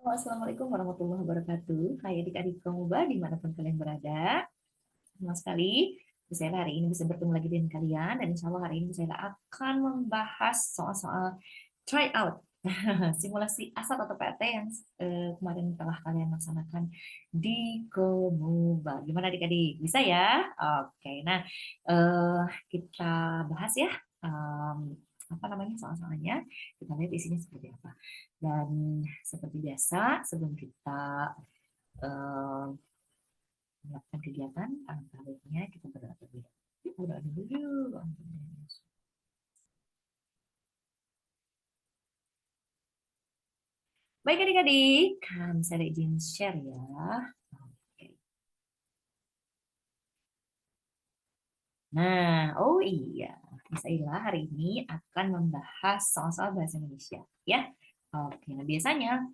Assalamualaikum warahmatullahi wabarakatuh. Hai adik-adik Komuba dimanapun kalian berada. Senang sekali saya hari ini bisa bertemu lagi dengan kalian dan insya Allah hari ini saya akan membahas soal-soal try out simulasi ASAT atau PAT yang kemarin telah kalian laksanakan di Komuba. Gimana adik-adik? Bisa ya? Oke, nah eh, kita bahas ya apa namanya soal-soalnya. Kita lihat isinya seperti apa. Dan seperti biasa, sebelum kita eh, melakukan kegiatan, alangkah baiknya kita berdoa terlebih dahulu. Yuk, berdoa dulu yuk. Baik adik-adik, kan saya izin share ya. Oke. Nah, oh iya, Miss Aila hari ini akan membahas soal-soal bahasa Indonesia ya. Oke, nah biasanya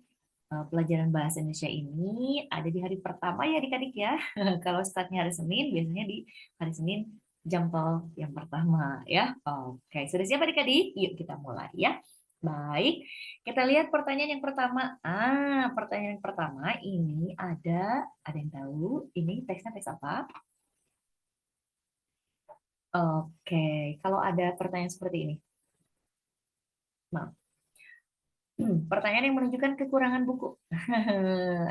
pelajaran bahasa Indonesia ini ada di hari pertama ya adik-adik ya. Kalau startnya hari Senin, biasanya di hari Senin jam tol yang pertama ya. Oke, sudah siap adik-adik? Yuk kita mulai ya. Baik, kita lihat pertanyaan yang pertama. Pertanyaan yang pertama ini ada yang tahu? Ini teksnya teks apa? Oke, kalau ada pertanyaan seperti ini. Maaf. Pertanyaan yang menunjukkan kekurangan buku.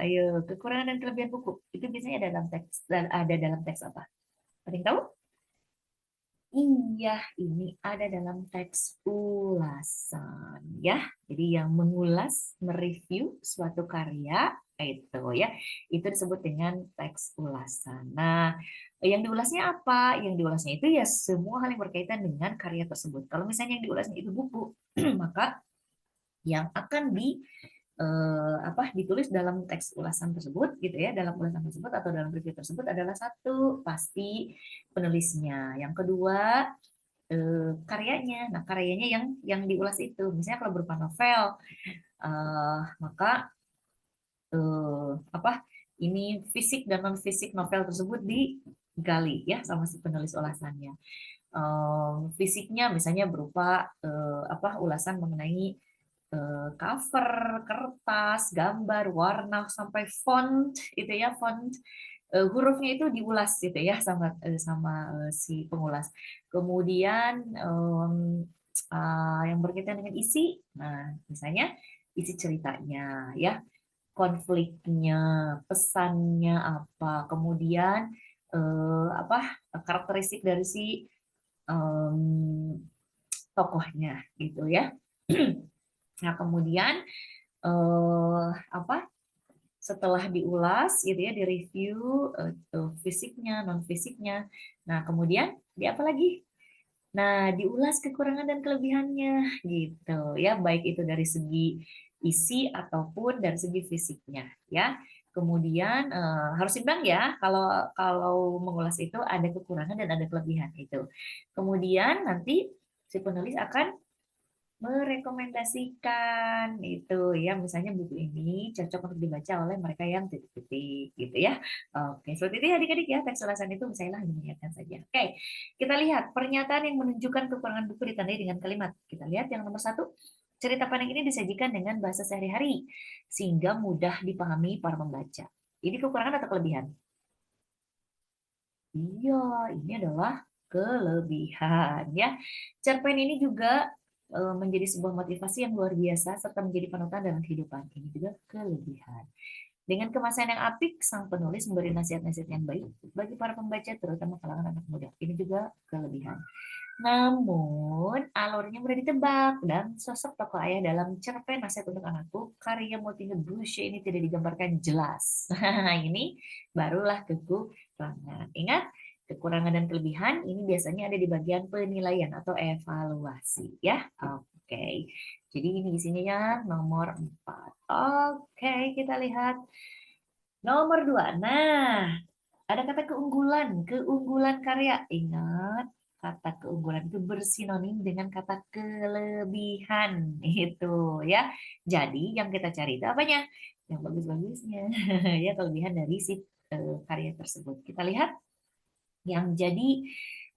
Ayo, kekurangan dan kelebihan buku. Itu biasanya ada dalam teks ada dalam teks apa? Ada yang tahu? Iya, ini ada dalam teks ulasan ya. Jadi yang mengulas, mereview suatu karya itu ya. Itu disebut dengan teks ulasan. Nah, yang diulasnya apa? Yang diulasnya itu ya semua hal yang berkaitan dengan karya tersebut. Kalau misalnya yang diulasnya itu buku, maka yang akan apa ditulis dalam teks ulasan tersebut gitu ya, dalam ulasan tersebut atau dalam review tersebut adalah satu pasti penulisnya, yang kedua karyanya. Nah, karyanya yang diulas itu misalnya kalau berupa novel, maka apa ini fisik dan non fisik novel tersebut digali ya sama si penulis ulasannya. Fisiknya misalnya berupa apa ulasan mengenai cover, kertas, gambar, warna sampai font itu ya, font hurufnya itu diulas gitu ya sama si pengulas. Kemudian yang berkaitan dengan isi, nah misalnya isi ceritanya ya, konfliknya, pesannya apa, kemudian apa karakteristik dari si em, tokohnya gitu ya. Nah, kemudian apa setelah diulas gitu ya, direview fisiknya, non fisiknya. Nah, kemudian di apa lagi? Nah, diulas kekurangan dan kelebihannya gitu ya, baik itu dari segi isi ataupun dari segi fisiknya ya. Kemudian harus imbang ya, kalau kalau mengulas itu ada kekurangan dan ada kelebihan itu. Kemudian nanti si penulis akan merekomendasikan itu ya, misalnya buku ini cocok untuk dibaca oleh mereka yang titik-titik gitu ya. Oke, seperti itu ya adik-adik ya, teks ulasan itu misalnya hanya mengingatkan saja. Oke, kita lihat pernyataan yang menunjukkan kekurangan buku ditandai dengan kalimat. Kita lihat yang nomor satu, cerita pendek ini disajikan dengan bahasa sehari-hari sehingga mudah dipahami para pembaca. Ini kekurangan atau kelebihan? Iya, ini adalah kelebihan ya. Cerpen ini juga menjadi sebuah motivasi yang luar biasa serta menjadi panutan dalam kehidupan. Ini juga kelebihan. Dengan kemasan yang apik, sang penulis memberi nasihat-nasihat yang baik bagi para pembaca, terutama kalangan anak muda. Ini juga kelebihan. Namun, alurnya mudah ditebak dan sosok tokoh ayah dalam cerpen Nasihat untuk Anakku, karya Montaigne Boucher ini tidak digambarkan jelas. Nah, ini barulah kekurangan. Ingat, kekurangan dan kelebihan ini biasanya ada di bagian penilaian atau evaluasi ya. Oke. Jadi ini isinya ya nomor 4. Oke, kita lihat nomor 2. Nah, ada kata keunggulan, keunggulan karya. Ingat, kata keunggulan itu bersinonim dengan kata kelebihan itu ya. Jadi yang kita cari itu apanya? Yang bagus-bagusnya. Ya, kelebihan dari si karya tersebut. Kita lihat yang jadi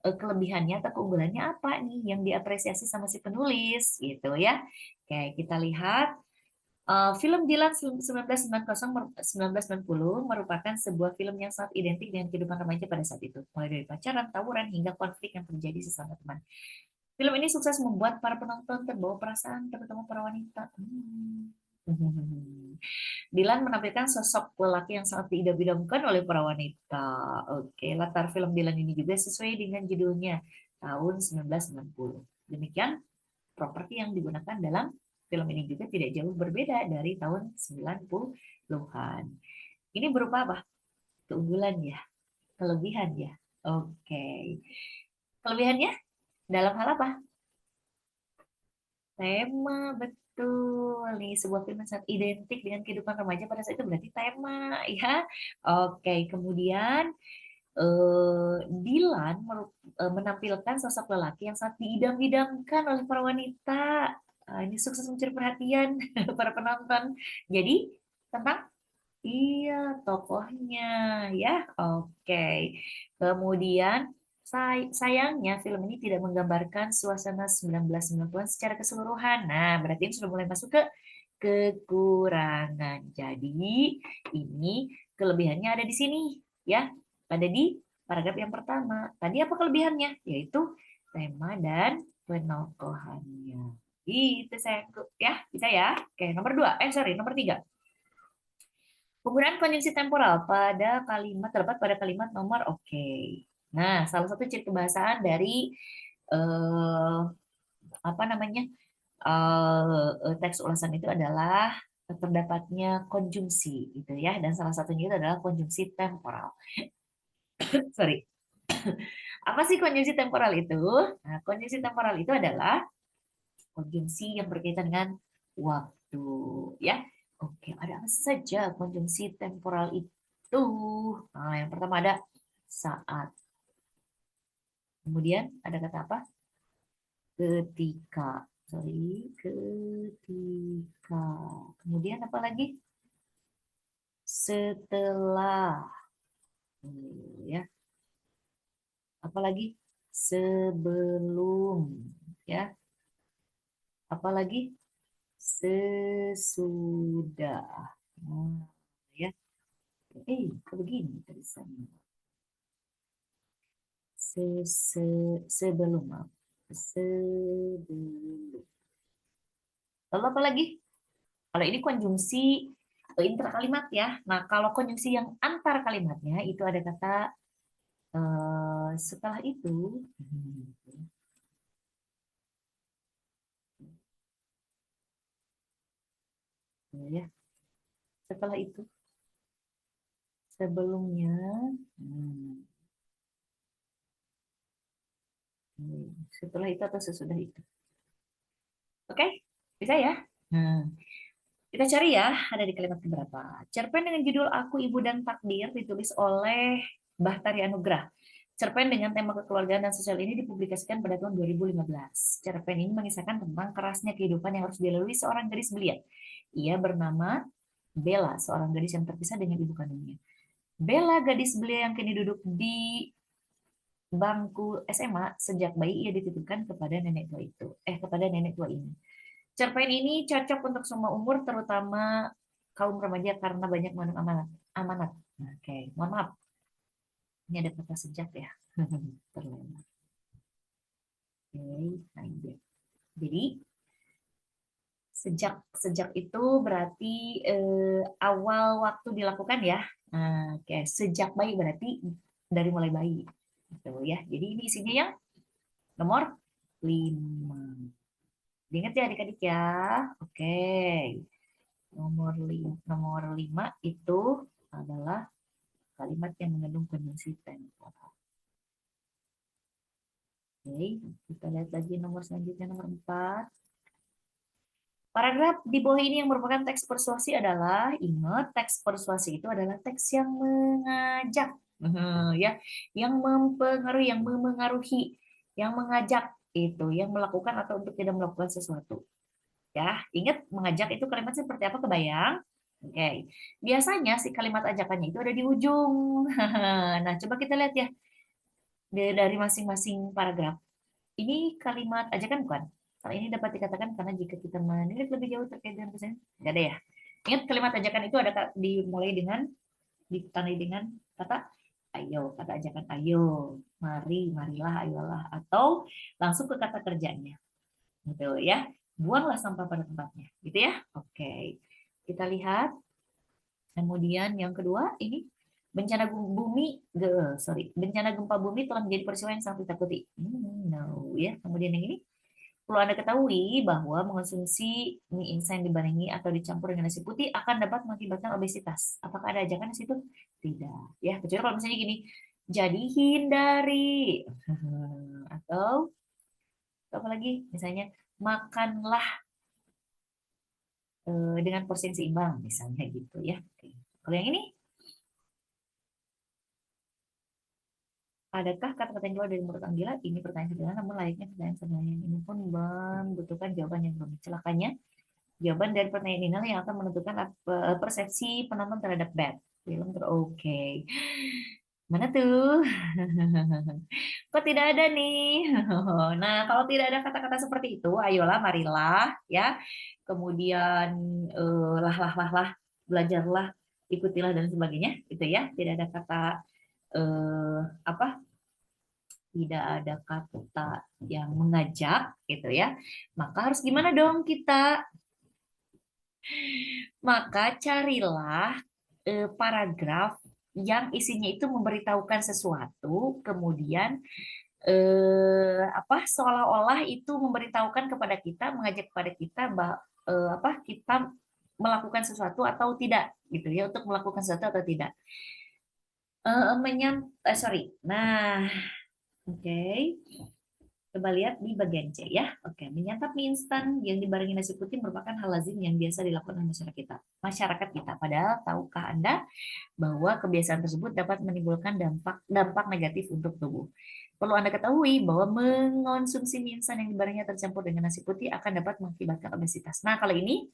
kelebihannya atau keunggulannya apa nih yang diapresiasi sama si penulis gitu ya. Oke, kita lihat Film Dilan 1990 merupakan sebuah film yang sangat identik dengan kehidupan remaja pada saat itu, mulai dari pacaran, tawuran, hingga konflik yang terjadi sesama teman. Film ini sukses membuat para penonton terbawa perasaan, terutama para wanita. Dilan menampilkan sosok lelaki yang sangat diidam-idamkan oleh para wanita. Oke, latar film Dilan ini juga sesuai dengan judulnya, tahun 1990. Demikian properti yang digunakan dalam film ini juga tidak jauh berbeda dari tahun 90-an. Ini berupa apa? Keunggulan ya, kelebihan ya. Oke. Kelebihannya dalam hal apa? Tema, betul. Nih, sebuah film yang sangat identik dengan kehidupan remaja pada saat itu berarti tema ya. Oke, kemudian Dilan menampilkan sosok lelaki yang sangat diidam-idamkan oleh para wanita. Ini sukses mencuri perhatian para penonton. Jadi tentang iya tokohnya ya. Oke. Kemudian sayangnya film ini tidak menggambarkan suasana 1990-an secara keseluruhan. Nah, berarti ini sudah mulai masuk ke kekurangan. Jadi ini kelebihannya ada di sini ya. Ada di paragraf yang pertama. Tadi apa kelebihannya? Yaitu tema dan penokohannya. Itu saya ya, bisa ya. Oke, nomor 2. Nomor 3. Penggunaan konjungsi temporal pada kalimat terdapat pada kalimat nomor oke. Nah, salah satu ciri kebahasaan dari eh, apa namanya teks ulasan itu adalah terdapatnya konjungsi, gitu ya. Dan salah satunya itu adalah konjungsi temporal. Sorry. Apa sih konjungsi temporal itu? Nah, konjungsi temporal itu adalah konjungsi yang berkaitan dengan waktu, ya. Oke, ada apa saja konjungsi temporal itu? Nah, yang pertama ada saat. Kemudian ada kata apa? Ketika. Sorry, ketika. Kemudian apa lagi? Setelah. Ya. Apa lagi? Sebelum. Ya. Apa lagi? Sesudah. Nah, ya. Kok begini tulisannya? Sebelum, maaf. Sebelum. Lalu apa lagi? Kalau ini konjungsi interkalimat ya. Nah, kalau konjungsi yang antar kalimatnya itu ada kata setelah itu. Ya, setelah itu. Sebelumnya. Setelah itu atau sesudah itu. Oke, bisa ya? Nah, kita cari ya, ada di kalimat keberapa. Cerpen dengan judul Aku, Ibu, dan Takdir ditulis oleh Bahtari Anugrah. Cerpen dengan tema kekeluargaan dan sosial ini dipublikasikan pada tahun 2015. Cerpen ini mengisahkan tentang kerasnya kehidupan yang harus dilalui seorang gadis belia. Ia bernama Bella, seorang gadis yang terpisah dengan ibu kandungnya. Bella, gadis belia yang kini duduk di bangku SMA, sejak bayi ia dititipkan kepada nenek tua itu. Kepada nenek tua ini. Cerpen ini cocok untuk semua umur, terutama kaum remaja karena banyak mengandung amanat. Amanat. Oke, mohon maaf. Ini ada kata sejak ya. Terlena. Oke, jadi sejak sejak itu berarti awal waktu dilakukan ya. Nah, oke, sejak bayi berarti dari mulai bayi. Gitu ya. Jadi ini isinya yang nomor 5. Diingat ya adik-adik ya. Oke. Nomor 5 itu adalah kalimat yang mengandung konjungsi temporal. Oke, kita lihat lagi nomor selanjutnya, nomor 4. Paragraf di bawah ini yang merupakan teks persuasi adalah, ingat teks persuasi itu adalah teks yang mengajak, ya, yang mempengaruhi, yang memengaruhi, yang mengajak itu, yang melakukan atau untuk tidak melakukan sesuatu. Ya, ingat mengajak itu kalimat seperti apa, kebayang? Oke. Biasanya si kalimat ajakannya itu ada di ujung. Nah, coba kita lihat ya dari masing-masing paragraf. Ini kalimat ajakan bukan? Hal ini dapat dikatakan karena jika kita menilik lebih jauh terkait dengan kesehatan, nggak ada ya. Ingat kalimat ajakan itu ada dimulai dengan ditandai dengan kata ayo, kata ajakan ayo, mari, marilah, ayolah, atau langsung ke kata kerjanya, gitu ya. Buanglah sampah pada tempatnya, gitu ya. Oke, kita lihat. Kemudian yang kedua ini bencana bumi, bencana gempa bumi telah menjadi peristiwa yang sangat ditakuti. No ya. Kemudian yang ini perlu Anda ketahui bahwa mengonsumsi mie instan dibarengi atau dicampur dengan nasi putih akan dapat mengakibatkan obesitas. Apakah ada ajakan di situ? Tidak. Ya, kecuali kalau misalnya gini, jadi hindari atau apa lagi? Misalnya makanlah dengan porsi yang seimbang, misalnya gitu ya. Oke. Kalau yang ini, adakah kata-kata yang keluar dari mulut Anggila? Ini pertanyaan sederhana, namun layaknya pertanyaan sederhana ini pun membutuhkan jawaban yang rumit. Celakanya, jawaban dari pertanyaan ini yang akan menentukan persepsi penonton terhadap bad film oke. Mana tuh? Kok tidak ada nih? Nah, kalau tidak ada kata-kata seperti itu, ayolah, marilah, ya. Kemudian lah, lah, lah, lah, belajarlah, ikutilah dan sebagainya, gitu ya. Tidak ada kata apa? Tidak ada kata yang mengajak, gitu ya. Maka harus gimana dong kita? Maka carilah paragraf yang isinya itu memberitahukan sesuatu, kemudian apa seolah-olah itu memberitahukan kepada kita, mengajak kepada kita apa kita melakukan sesuatu atau tidak, gitu ya, untuk melakukan sesuatu atau tidak. Sorry. Nah, oke. Coba lihat di bagian C ya. Oke, menyantap mie instan yang dibarengi nasi putih merupakan hal lazim yang biasa dilakukan oleh masyarakat kita. Padahal tahukah Anda bahwa kebiasaan tersebut dapat menimbulkan dampak dampak negatif untuk tubuh? Perlu Anda ketahui bahwa mengonsumsi mie instan yang dibarengi tercampur dengan nasi putih akan dapat mengakibatkan obesitas. Nah, kalau ini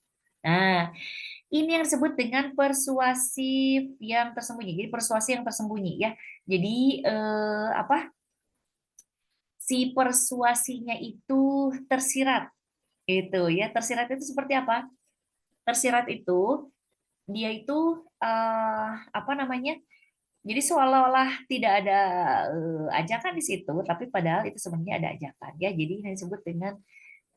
yang disebut dengan persuasif yang tersembunyi. Jadi persuasi yang tersembunyi ya. Jadi apa? Si persuasinya itu tersirat itu ya. Tersirat itu seperti apa? Tersirat itu dia itu apa namanya, jadi seolah-olah tidak ada ajakan di situ tapi padahal itu sebenarnya ada ajakan ya. Jadi ini disebut dengan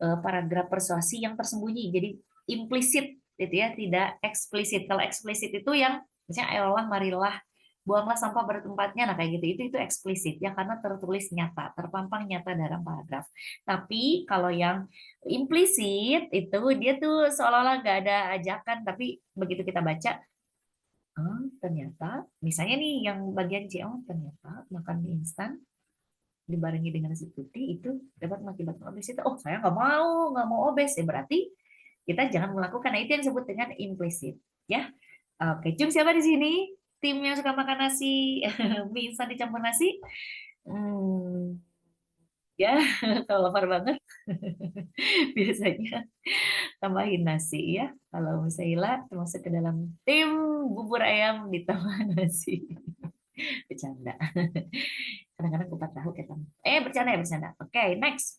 paragraf persuasi yang tersembunyi, jadi implisit gitu ya, tidak eksplisit. Kalau eksplisit itu yang misalnya ayolah, marilah, buanglah sampah pada tempatnya, nah kayak gitu itu eksplisit ya, karena tertulis nyata, terpampang nyata dalam paragraf. Tapi kalau yang implisit itu dia tuh seolah-olah nggak ada ajakan, tapi begitu kita baca, oh, ternyata misalnya nih yang bagian C, oh ternyata makan mie instan dibarengi dengan nasi putih itu dapat mengakibatkan obesitas. Oh, saya nggak mau obes ya, berarti kita jangan melakukan. Nah, itu yang disebut dengan implisit, ya. Oke, Cung siapa di sini? Tim yang suka makan nasi, mie instan dicampur nasi? Hmm, ya, kalau lapar banget, biasanya tambahin nasi ya. Kalau misalnya termasuk ke dalam tim bubur ayam ditambah nasi. Bercanda. Kadang-kadang kupat tahu kita. Bercanda ya, bercanda. Oke, next.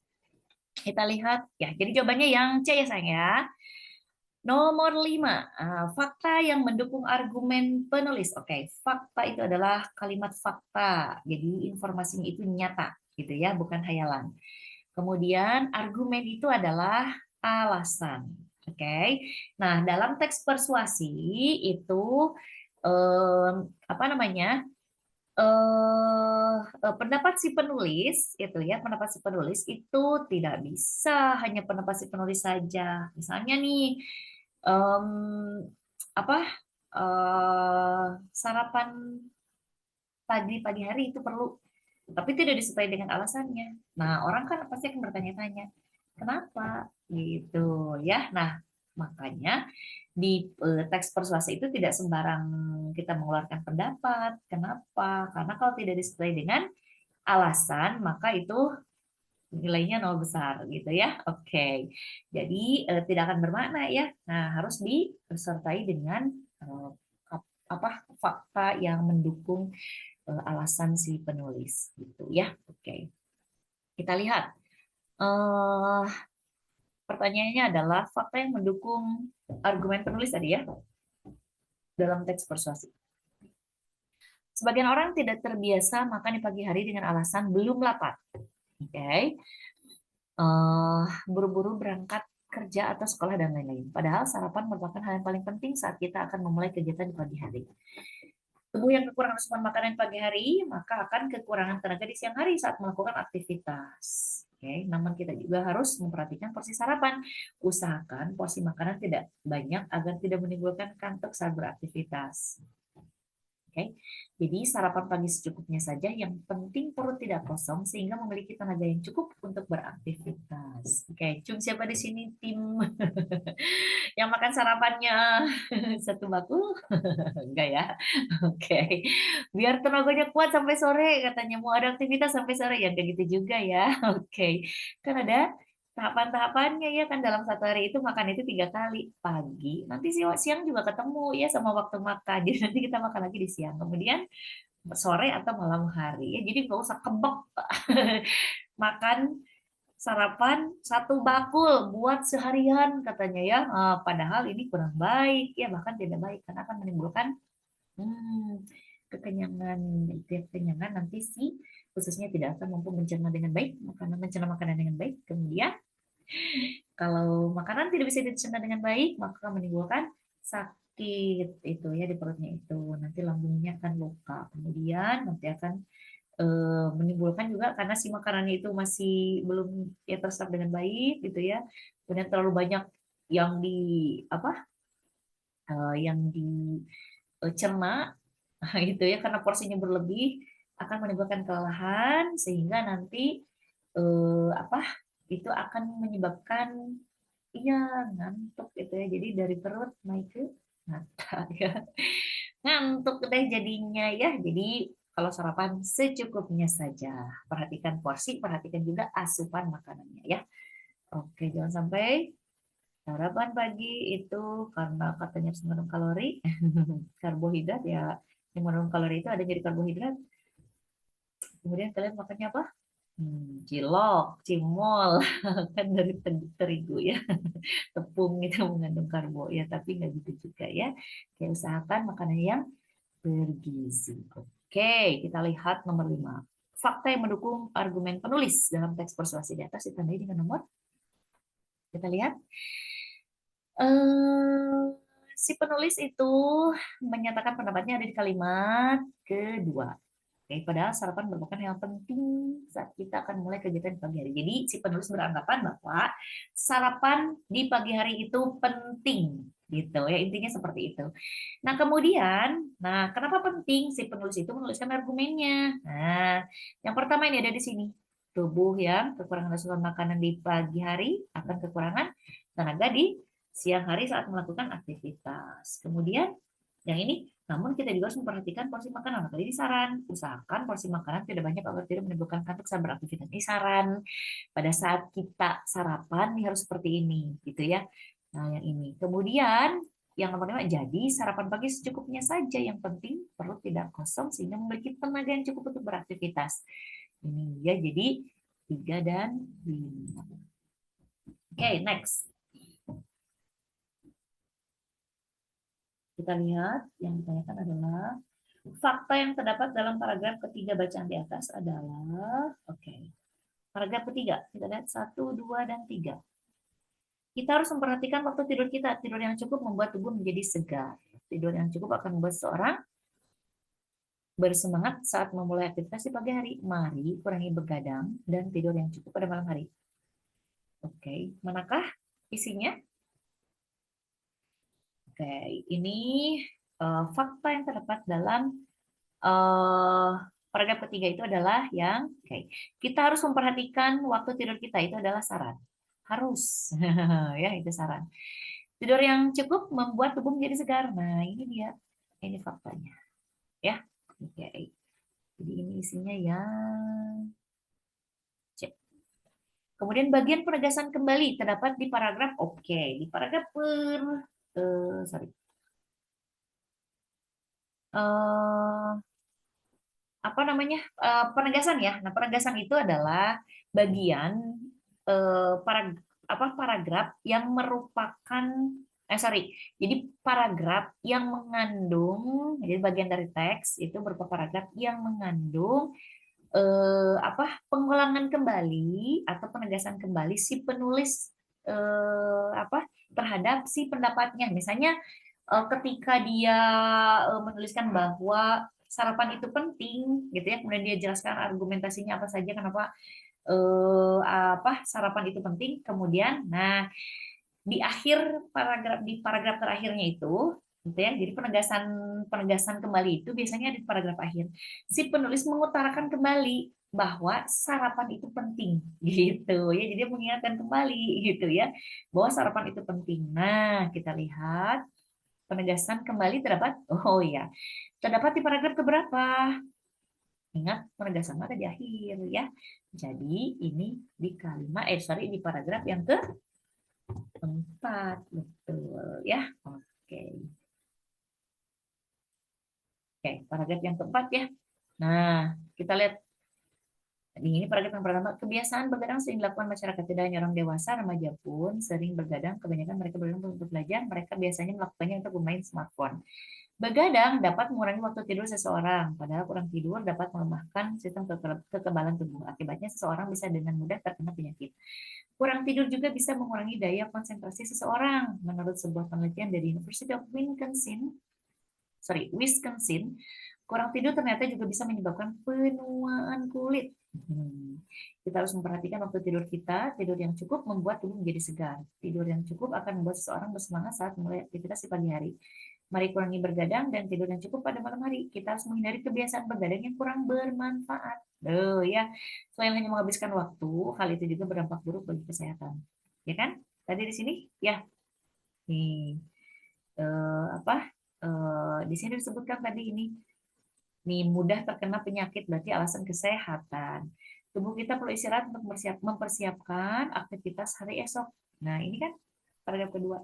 Kita lihat ya. Jadi jawabannya yang C ya sayang ya. Nomor 5, fakta yang mendukung argumen penulis. Oke, fakta itu adalah kalimat fakta. Jadi informasinya itu nyata gitu ya, bukan hayalan. Kemudian argumen itu adalah alasan. Oke. Nah, dalam teks persuasi itu apa namanya? Pendapat si penulis itu ya, pendapat si penulis itu tidak bisa hanya pendapat si penulis saja. Misalnya nih em, apa sarapan pagi hari itu perlu, tapi tidak disertai dengan alasannya. Nah, orang kan pasti akan bertanya-tanya, kenapa gitu ya. Nah, makanya di teks persuasi itu tidak sembarang kita mengeluarkan pendapat. Kenapa? Karena kalau tidak disertai dengan alasan, maka itu nilainya nol besar gitu ya. Oke. Jadi tidak akan bermakna ya. Nah, harus disertai dengan apa fakta yang mendukung alasan si penulis gitu ya. Oke. Kita lihat. pertanyaannya adalah fakta yang mendukung argumen penulis tadi ya dalam teks persuasi. Sebagian orang tidak terbiasa makan di pagi hari dengan alasan belum lapar. Oke. Buru-buru berangkat kerja atau sekolah dan lain-lain. Padahal sarapan merupakan hal yang paling penting saat kita akan memulai kegiatan di pagi hari. Tubuh yang kekurangan asupan makanan pagi hari, maka akan kekurangan tenaga di siang hari saat melakukan aktivitas. Oke, namun kita juga harus memperhatikan porsi sarapan. Usahakan porsi makanan tidak banyak agar tidak menimbulkan kantuk saat beraktivitas. Oke, jadi sarapan pagi secukupnya saja. Yang penting perut tidak kosong sehingga memiliki tenaga yang cukup untuk beraktivitas. Oke, cum siapa di sini tim yang makan sarapannya satu bakul? Enggak ya. Oke, biar tenaganya kuat sampai sore katanya mau ada aktivitas sampai sore ya kayak gitu juga ya. Oke, kan ada tahapan-tahapannya ya kan dalam satu hari itu makan itu 3 kali pagi nanti siang juga ketemu ya sama waktu makan jadi nanti kita makan lagi di siang kemudian sore atau malam hari ya jadi nggak usah kebek makan sarapan satu bakul buat seharian katanya ya. Padahal ini kurang baik ya bahkan tidak baik karena akan menimbulkan Hmm, kekenyangan itu ya, kekenyangan nanti si khususnya tidak akan mampu mencerna dengan baik mencerna makanan dengan baik. Kemudian kalau makanan tidak bisa dicerna dengan baik maka menimbulkan sakit itu ya di perutnya itu nanti lambungnya akan luka kemudian nanti akan menimbulkan juga karena si makanannya itu masih belum ya terserap dengan baik gitu ya kemudian terlalu banyak yang di apa yang dicerna. Nah, itu ya karena porsinya berlebih akan menimbulkan kelelahan sehingga nanti apa itu akan menyebabkan iya ngantuk gitu ya. Jadi dari perut naik ke mata ya. Ngantuk deh jadinya ya. Jadi kalau sarapan secukupnya saja. Perhatikan porsi, perhatikan juga asupan makanannya ya. Oke, jangan sampai sarapan pagi itu karena katanya harus mengandung kalori, karbohidrat ya. Yang mengandung kalori itu ada jadi karbohidrat. Kemudian kalian makannya apa? Cilok, cimol, kan dari terigu ya. Tepung itu mengandung karbo ya, tapi nggak gitu juga ya. Kayak usahakan makanan yang bergizi. Oke, kita lihat nomor 5. Fakta yang mendukung argumen penulis dalam teks persuasi di atas ditandai dengan nomor. Kita lihat. Eh, si penulis itu menyatakan pendapatnya ada di kalimat kedua. Oke, padahal sarapan merupakan yang penting saat kita akan mulai kegiatan pagi hari. Jadi si penulis beranggapan bahwa sarapan di pagi hari itu penting, gitu ya intinya seperti itu. Nah kemudian, kenapa penting si penulis itu menuliskan argumennya? Nah, yang pertama ini ada di sini. Tubuh yang kekurangan asupan makanan di pagi hari akan kekurangan tenaga di siang hari saat melakukan aktivitas. Kemudian yang ini, namun kita juga harus memperhatikan porsi makanan. Tadi ini saran, usahakan porsi makanan tidak banyak agar tidak menimbulkan kantuk saat beraktivitas. Ini saran pada saat kita sarapan nih harus seperti ini, gitu ya. Nah, yang ini. Kemudian yang nomor 5, jadi sarapan pagi secukupnya saja. Yang penting perut tidak kosong sehingga memiliki tenaga yang cukup untuk beraktivitas. Ini ya, jadi 3 dan 5. Oke, next. Kita lihat yang ditanyakan adalah fakta yang terdapat dalam paragraf ketiga bacaan di atas adalah, paragraf ketiga, kita lihat 1, 2, dan 3. Kita harus memperhatikan waktu tidur kita. Tidur yang cukup membuat tubuh menjadi segar. Tidur yang cukup akan membuat seseorang bersemangat saat memulai aktivitas di pagi hari. Mari kurangi begadang dan tidur yang cukup pada malam hari. Oke, manakah isinya? Oke, ini fakta yang terdapat dalam paragraf ketiga itu adalah yang kita harus memperhatikan waktu tidur kita itu adalah saran. Harus. Ya, itu saran. Tidur yang cukup membuat tubuh menjadi segar. Nah, ini dia. Ini faktanya. Ya. Oke. Jadi ini isinya yang cek. Kemudian bagian penegasan kembali terdapat di paragraf di paragraf sorry. Apa namanya? Penegasan ya. Nah, penegasan itu adalah bagian para paragraf yang merupakan jadi paragraf yang mengandung, jadi bagian dari teks itu berupa paragraf yang mengandung pengulangan kembali atau penegasan kembali si penulis terhadap si pendapatnya. Misalnya ketika dia menuliskan bahwa sarapan itu penting, gitu ya, kemudian dia jelaskan argumentasinya apa saja kenapa sarapan itu penting. Kemudian, nah di akhir paragraf terakhirnya itu, gitu ya. Jadi penegasan penegasan kembali itu biasanya di paragraf akhir. Si penulis mengutarakan kembali bahwa sarapan itu penting, gitu ya. Jadi dia mengingatkan kembali, gitu ya, bahwa sarapan itu penting. Nah, kita lihat penegasan kembali terdapat. Oh ya, terdapat di paragraf keberapa? Ingat penegasan ada di akhir ya. Jadi ini di di paragraf yang keempat, betul ya. Oke. Oke, paragraf yang keempat ya. Nah, kita lihat ini paragraf yang pertama. Kebiasaan begadang sering dilakukan masyarakat, tidak hanya orang dewasa, remaja pun sering begadang. Kebanyakan mereka begadang untuk belajar. Mereka biasanya melakukannya untuk bermain smartphone. Begadang dapat mengurangi waktu tidur seseorang, padahal kurang tidur dapat melemahkan sistem kekebalan tubuh. Akibatnya seseorang bisa dengan mudah terkena penyakit. Kurang tidur juga bisa mengurangi daya konsentrasi seseorang. Menurut sebuah penelitian dari University of Wisconsin, kurang tidur ternyata juga bisa menyebabkan penuaan kulit. Kita harus memperhatikan waktu tidur kita. Tidur yang cukup membuat tubuh menjadi segar. Tidur yang cukup akan membuat seseorang bersemangat saat mulai aktivitas di pagi hari. Mari kurangi bergadang dan tidur yang cukup pada malam hari. Kita harus menghindari kebiasaan begadang yang kurang bermanfaat. Ya, selain hanya menghabiskan waktu, hal itu juga berdampak buruk bagi kesehatan. Ya kan? Tadi di sini, ya. Nih, di sini disebutkan tadi ini. Nih, mudah terkena penyakit berarti alasan kesehatan. Tubuh kita perlu istirahat untuk mempersiapkan aktivitas hari esok. Nah, ini kan paragraf kedua.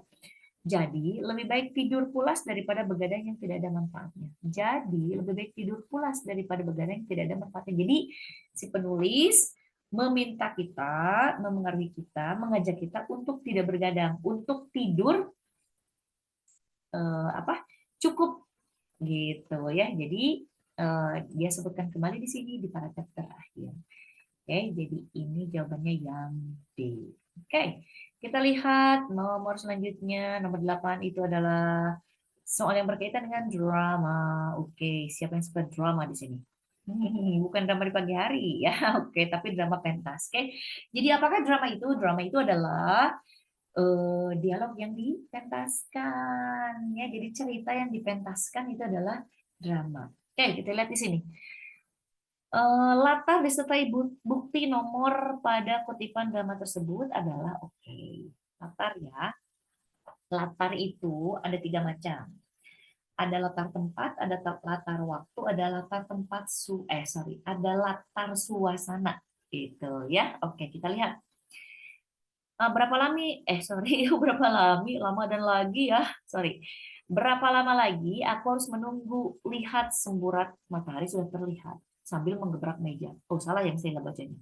Jadi, lebih baik tidur pulas daripada begadang yang tidak ada manfaatnya. Jadi, lebih baik tidur pulas daripada begadang yang tidak ada manfaatnya. Jadi, si penulis meminta kita, memengaruhi kita, mengajak kita untuk tidak bergadang, untuk tidur cukup gitu ya. Jadi, dia sebutkan kembali di sini di paragraf terakhir. Oke, jadi ini jawabannya yang D. Oke, kita lihat nomor selanjutnya, nomor 8 itu adalah soal yang berkaitan dengan drama. Oke, siapa yang suka drama di sini? Bukan drama di pagi hari ya. Oke, tapi drama pentas. Oke. Jadi apakah drama itu? Drama itu adalah dialog yang dipentaskan ya. Jadi cerita yang dipentaskan itu adalah drama. Oke, kita lihat di sini. Latar disertai bukti nomor pada kutipan drama tersebut adalah latar ya. Latar itu ada 3 macam. Ada latar tempat, ada latar waktu, ada latar tempat ada latar suasana gitu ya. Oke, kita lihat. Berapa lama berapa lama dan lagi ya, berapa lama lagi aku harus menunggu lihat semburat matahari sudah terlihat sambil menggebrak meja. Oh, salah yang saya bacanya.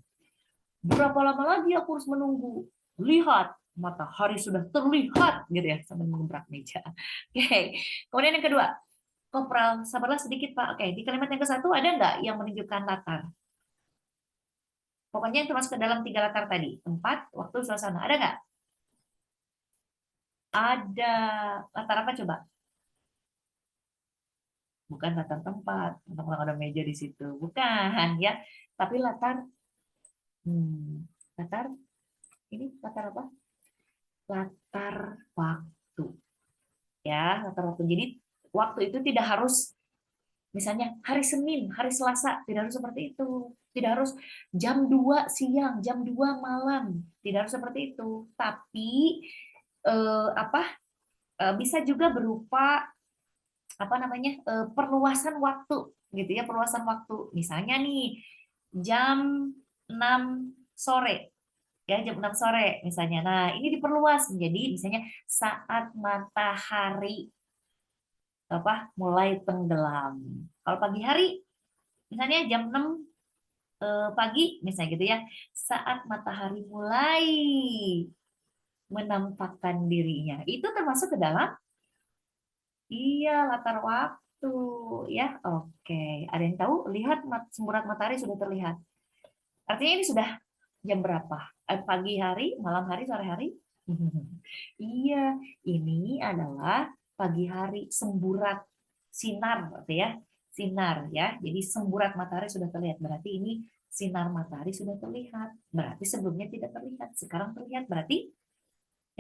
Berapa lama lagi aku harus menunggu lihat matahari sudah terlihat gitu ya sambil menggebrak meja. Oke. Kemudian yang kedua, Kopral, sabarlah sedikit Pak. Oke, di kalimat yang ke-1 ada nggak yang menunjukkan latar? Pokoknya yang termasuk ke dalam 3 latar tadi. Tempat, waktu, suasana. Ada nggak? Ada. Latar apa coba? Bukan latar tempat. Untuk ada meja di situ. Bukan ya. Tapi latar. Latar. Ini latar apa? Latar waktu. Ya, latar waktu. Jadi waktu itu tidak harus misalnya hari Senin, hari Selasa, tidak harus seperti itu. Tidak harus jam 2 siang, jam 2 malam. Tidak harus seperti itu. Tapi bisa juga berupa perluasan waktu gitu ya, perluasan waktu. Misalnya nih jam 6 sore ya, jam 6 sore misalnya. Nah, ini diperluas menjadi misalnya saat matahari mulai tenggelam. Kalau pagi hari misalnya jam 6 pagi misalnya gitu ya, saat matahari mulai menampakkan dirinya. Itu termasuk ke dalam iya latar waktu ya. Oke, ada yang tahu? Lihat semburat matahari sudah terlihat. Artinya ini sudah jam berapa? Pagi hari, malam hari, sore hari? Iya, ini adalah pagi hari semburat sinar, berarti ya. Sinar ya. Jadi semburat matahari sudah terlihat. Berarti ini sinar matahari sudah terlihat. Berarti sebelumnya tidak terlihat, sekarang terlihat. Berarti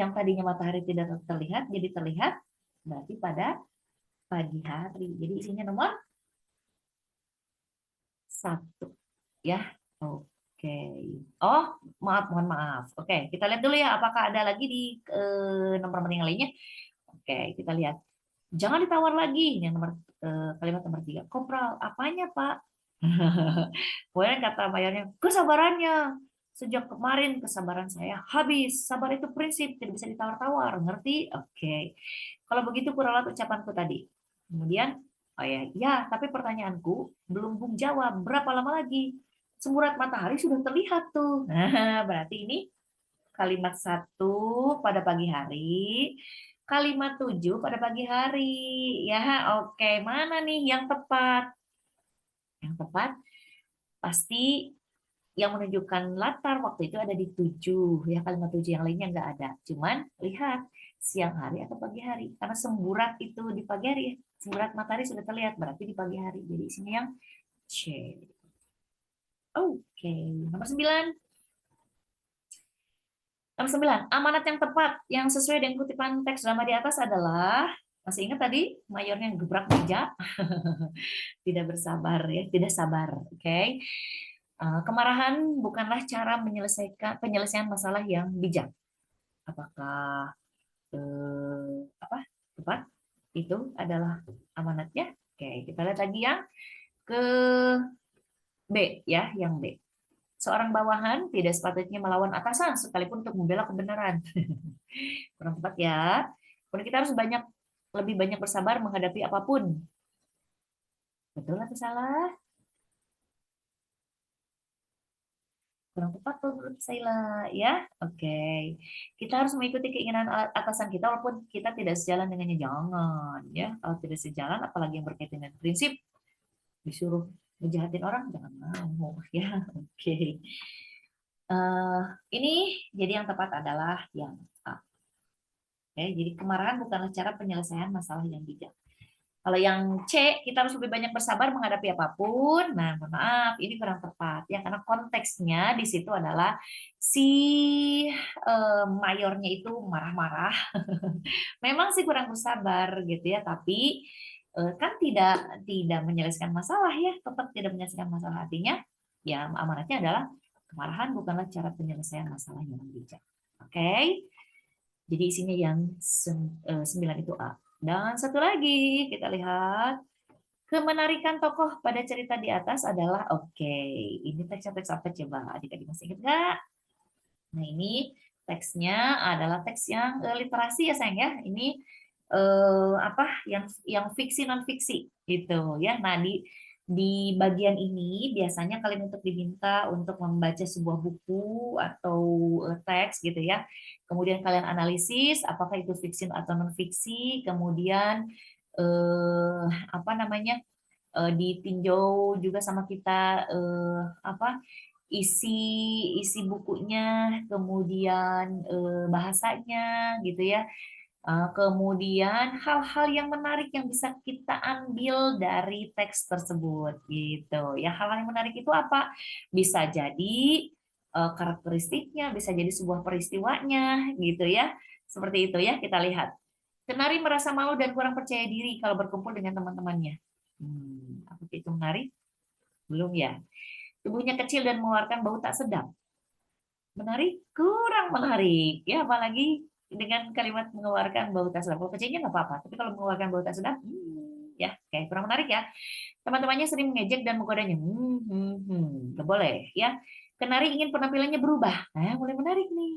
yang tadinya matahari tidak terlihat jadi terlihat. Berarti pada pagi hari. Jadi isinya nomor satu ya. Oke. Oh, maaf, mohon maaf. Oke, kita lihat dulu ya apakah ada lagi di nomor-nomor yang lainnya. Oke, kita lihat. Jangan ditawar lagi. Yang nomor kalimat nomor 3. Kopral, apanya, Pak? Kemudian kata mayornya, kesabarannya. Sejak kemarin kesabaran saya habis. Sabar itu prinsip, tidak bisa ditawar-tawar. Ngerti? Oke. Kalau begitu kuralat ucapanku tadi. Kemudian, oh ya, ya, tapi pertanyaanku belum Bung jawab. Berapa lama lagi? Semburat matahari sudah terlihat tuh. Nah, berarti ini kalimat 1 pada pagi hari, kalimat 7 pada pagi hari. Ya, oke. Mana nih yang tepat? Yang tepat pasti yang menunjukkan latar waktu itu ada di 7. Ya, kalimat 7 yang lainnya nggak ada. Cuman lihat siang hari atau pagi hari. Karena semburat itu di pagi hari. Semburat matahari sudah terlihat, berarti di pagi hari. Jadi isinya yang C. Oke, nomor 9. Nomor 9, amanat yang tepat yang sesuai dengan kutipan teks drama di atas adalah, masih ingat tadi mayornya gebrak meja? Tidak bersabar ya, tidak sabar. Oke. Kemarahan bukanlah cara menyelesaikan penyelesaian masalah yang bijak. Apakah apa? Tepat? Itu adalah amanatnya. Oke, kita lihat lagi yang ke B ya, yang B. Seorang bawahan tidak sepatutnya melawan atasan sekalipun untuk membela kebenaran. Kurang tepat ya. Kemudian kita harus lebih banyak bersabar menghadapi apapun. Betul atau salah? Kurang tepat tuh menurut Saila ya. Oke. Kita harus mengikuti keinginan atasan kita walaupun kita tidak sejalan dengannya. Jangan ya. Kalau tidak sejalan apalagi yang berkaitan dengan prinsip disuruh ngejahatin orang jangan mau ya. Oke. Ini jadi yang tepat adalah yang A. Oke, jadi kemarahan bukanlah cara penyelesaian masalah yang bijak. Kalau yang C, kita harus lebih banyak bersabar menghadapi apapun. Nah, mohon maaf, ini kurang tepat ya karena konteksnya di situ adalah si mayornya itu marah-marah. Memang sih kurang bersabar gitu ya, tapi kan tidak menyelesaikan masalah ya, tetap tidak menyelesaikan masalah. Artinya ya amanatnya adalah kemarahan bukanlah cara penyelesaian masalah yang bijak. Oke. Jadi isinya yang 9 itu A. Dan satu lagi kita lihat kemenarikan tokoh pada cerita di atas adalah oke. Ini teks apa coba? Adik-adik masih ingat nggak? Nah ini teksnya adalah teks yang literasi ya sayang ya. Ini apa yang fiksi non fiksi gitu ya. Nah di bagian ini biasanya kalian untuk diminta untuk membaca sebuah buku atau teks gitu ya. Kemudian kalian analisis apakah itu fiksi atau non fiksi. Kemudian apa namanya ditinjau juga sama kita apa isi isi bukunya, kemudian bahasanya gitu ya. Kemudian hal-hal yang menarik yang bisa kita ambil dari teks tersebut gitu. Ya, hal-hal yang menarik itu apa? Bisa jadi karakteristiknya, bisa jadi sebuah peristiwanya gitu ya. Seperti itu ya, kita lihat. Kenari merasa malu dan kurang percaya diri kalau berkumpul dengan teman-temannya. Apa itu menari? Belum ya. Tubuhnya kecil dan mengeluarkan bau tak sedap. Menarik? Kurang menarik. Ya, apalagi dengan kalimat mengeluarkan bau tak sedap. Kalau kecilnya nggak apa-apa, tapi kalau mengeluarkan bau tak sedap, ya, kayak kurang menarik ya. Teman-temannya sering mengejek dan menggodanya. Nggak boleh ya. Kenari ingin penampilannya berubah. Nah, mulai menarik nih.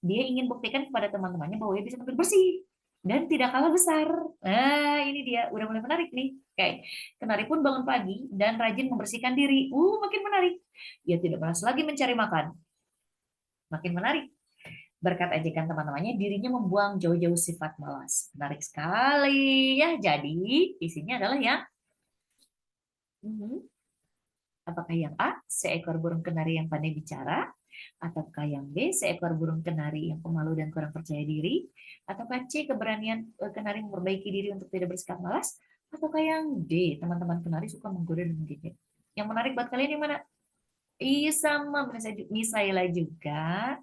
Dia ingin buktikan kepada teman-temannya bahwa dia bisa tampil bersih dan tidak kalah besar. Nah, ini dia udah mulai menarik nih. Oke. Kenari pun bangun pagi dan rajin membersihkan diri. Makin menarik. Dia tidak malas lagi mencari makan. Makin menarik. Berkat ejekan teman-temannya, dirinya membuang jauh-jauh sifat malas. Menarik sekali ya. Jadi, isinya adalah yang apakah yang A, seekor burung kenari yang pandai bicara? Ataukah yang B, seekor burung kenari yang pemalu dan kurang percaya diri? Ataukah C, keberanian kenari memperbaiki diri untuk tidak bersikap malas? Ataukah yang D, teman-teman kenari suka menggoda dan menggigit? Yang menarik buat kalian yang mana? Iya sama Misaela juga.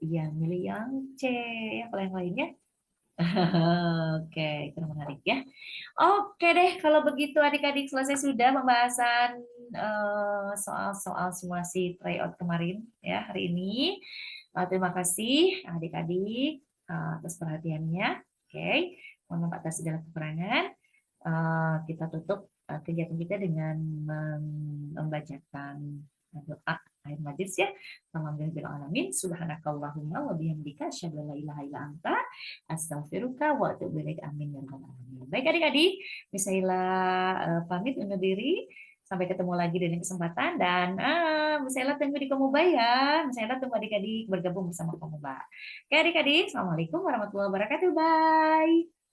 Yang milih yang C. Kalau yang lainnya? Oke, itu menarik ya. Oke deh, kalau begitu adik-adik selesai sudah pembahasan soal-soal simulasi tryout kemarin ya hari ini. Terima kasih adik-adik atas perhatiannya. Oke, mohon maaf atas segala kekurangan. Kita tutup kegiatan kita dengan membacakan doa akhir majlis ya. Alhamdulillah alamin. Subhanakallahumma wa bihamdika asyhadu an la ilaha illa anta astaghfiruka wa atubu ilaik. Amin ya rabbal alamin. Baik adik-adik, Misaila pamit undur diri. Sampai ketemu lagi di lain kesempatan dan Misaila tunggu di Komoba ya. Misaila tunggu adik-adik bergabung bersama Komoba. Oke adik-adik, Assalamualaikum warahmatullahi wabarakatuh. Bye.